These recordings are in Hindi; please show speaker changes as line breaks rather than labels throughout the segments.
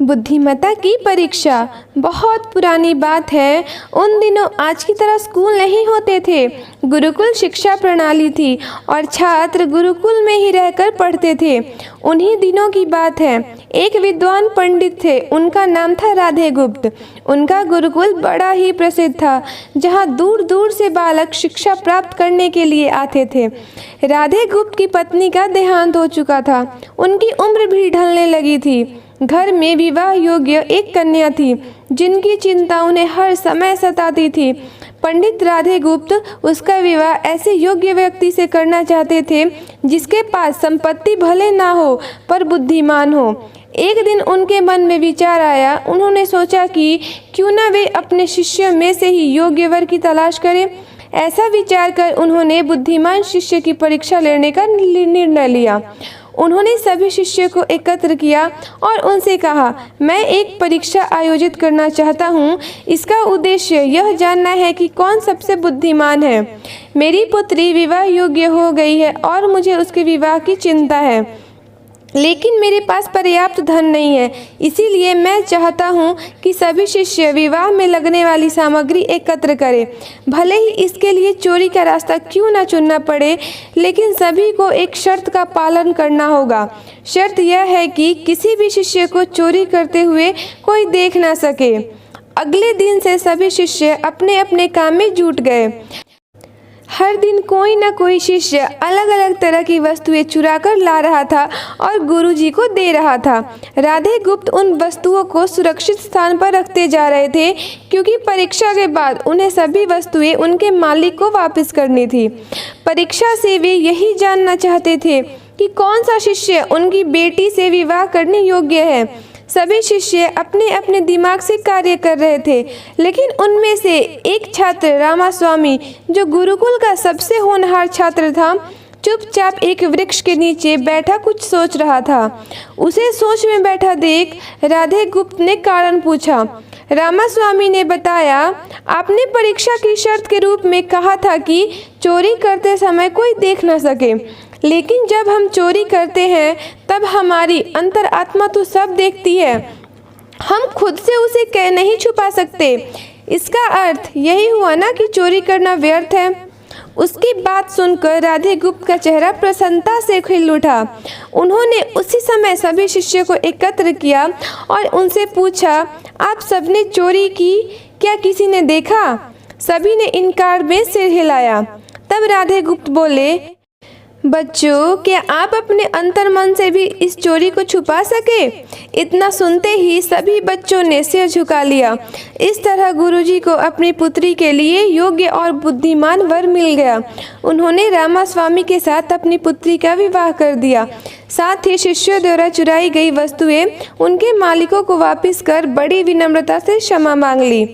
बुद्धिमत्ता की परीक्षा बहुत पुरानी बात है। उन दिनों आज की तरह स्कूल नहीं होते थे। गुरुकुल शिक्षा प्रणाली थी और छात्र गुरुकुल में ही रहकर पढ़ते थे। उन्हीं दिनों की बात है। एक विद्वान पंडित थे, उनका नाम था राधे गुप्त। उनका गुरुकुल बड़ा ही प्रसिद्ध था, जहाँ दूर दूर से बालक शिक्षा प्राप्त करने के लिए आते थे। राधे गुप्त की पत्नी का देहांत हो चुका था। उनकी उम्र भी ढलने लगी थी। घर में विवाह योग्य एक कन्या थी, जिनकी चिंता उन्हें हर समय सताती थी। पंडित राधे गुप्त उसका विवाह ऐसे योग्य व्यक्ति से करना चाहते थे, जिसके पास संपत्ति भले ना हो पर बुद्धिमान हो। एक दिन उनके मन में विचार आया। उन्होंने सोचा कि क्यों ना वे अपने शिष्यों में से ही योग्य वर की तलाश करें। ऐसा विचार कर उन्होंने बुद्धिमान शिष्य की परीक्षा लेने का निर्णय लिया। उन्होंने सभी शिष्यों को एकत्र किया और उनसे कहा, मैं एक परीक्षा आयोजित करना चाहता हूँ। इसका उद्देश्य यह जानना है कि कौन सबसे बुद्धिमान है। मेरी पुत्री विवाह योग्य हो गई है और मुझे उसके विवाह की चिंता है, लेकिन मेरे पास पर्याप्त धन नहीं है। इसीलिए मैं चाहता हूँ कि सभी शिष्य विवाह में लगने वाली सामग्री एकत्र करें। भले ही इसके लिए चोरी का रास्ता क्यों ना चुनना पड़े, लेकिन सभी को एक शर्त का पालन करना होगा। शर्त यह है कि किसी भी शिष्य को चोरी करते हुए कोई देख ना सके। अगले दिन से सभी शिष्य अपने अपने काम में जुट गए। हर दिन कोई न कोई शिष्य अलग अलग तरह की वस्तुएं चुरा कर ला रहा था और गुरुजी को दे रहा था। राधे गुप्त उन वस्तुओं को सुरक्षित स्थान पर रखते जा रहे थे, क्योंकि परीक्षा के बाद उन्हें सभी वस्तुएं उनके मालिक को वापस करनी थी। परीक्षा से वे यही जानना चाहते थे कि कौन सा शिष्य उनकी बेटी से विवाह करने योग्य है। सभी शिष्य अपने अपने दिमाग से कार्य कर रहे थे, लेकिन उनमें से एक छात्र रामास्वामी, जो गुरुकुल का सबसे होनहार छात्र था, चुपचाप एक वृक्ष के नीचे बैठा कुछ सोच रहा था। उसे सोच में बैठा देख राधे गुप्त ने कारण पूछा। रामास्वामी ने बताया, आपने परीक्षा की शर्त के रूप में कहा था कि चोरी करते समय कोई देख न सके, लेकिन जब हम चोरी करते हैं तब हमारी अंतरात्मा तो सब देखती है। हम खुद से उसे नहीं छुपा सकते। इसका अर्थ यही हुआ ना कि चोरी करना व्यर्थ है। उसकी बात सुनकर राधे गुप्त का चेहरा प्रसन्नता से खिल उठा। उन्होंने उसी समय सभी शिष्यों को एकत्र किया और उनसे पूछा, आप सबने चोरी की? क्या किसी ने देखा? सभी ने इनकार में सिर हिलाया। तब राधे गुप्त बोले, बच्चों, क्या आप अपने अंतर्मन से भी इस चोरी को छुपा सके? इतना सुनते ही सभी बच्चों ने सिर झुका लिया। इस तरह गुरुजी को अपनी पुत्री के लिए योग्य और बुद्धिमान वर मिल गया। उन्होंने रामास्वामी के साथ अपनी पुत्री का विवाह कर दिया। साथ ही शिष्यों द्वारा चुराई गई वस्तुएं उनके मालिकों को वापस कर बड़ी विनम्रता से क्षमा मांग ली।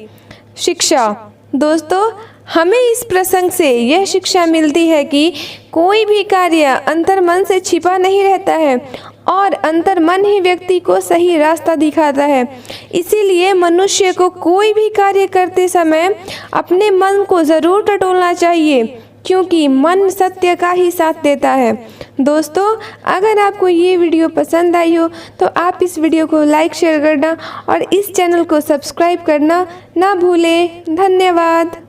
शिक्षा। दोस्तों, हमें इस प्रसंग से यह शिक्षा मिलती है कि कोई भी कार्य अंतर्मन से छिपा नहीं रहता है और अंतर्मन ही व्यक्ति को सही रास्ता दिखाता है। इसीलिए मनुष्य को कोई भी कार्य करते समय अपने मन को ज़रूर टटोलना चाहिए, क्योंकि मन सत्य का ही साथ देता है। दोस्तों, अगर आपको ये वीडियो पसंद आई हो तो आप इस वीडियो को लाइक शेयर करना और इस चैनल को सब्सक्राइब करना ना भूलें। धन्यवाद।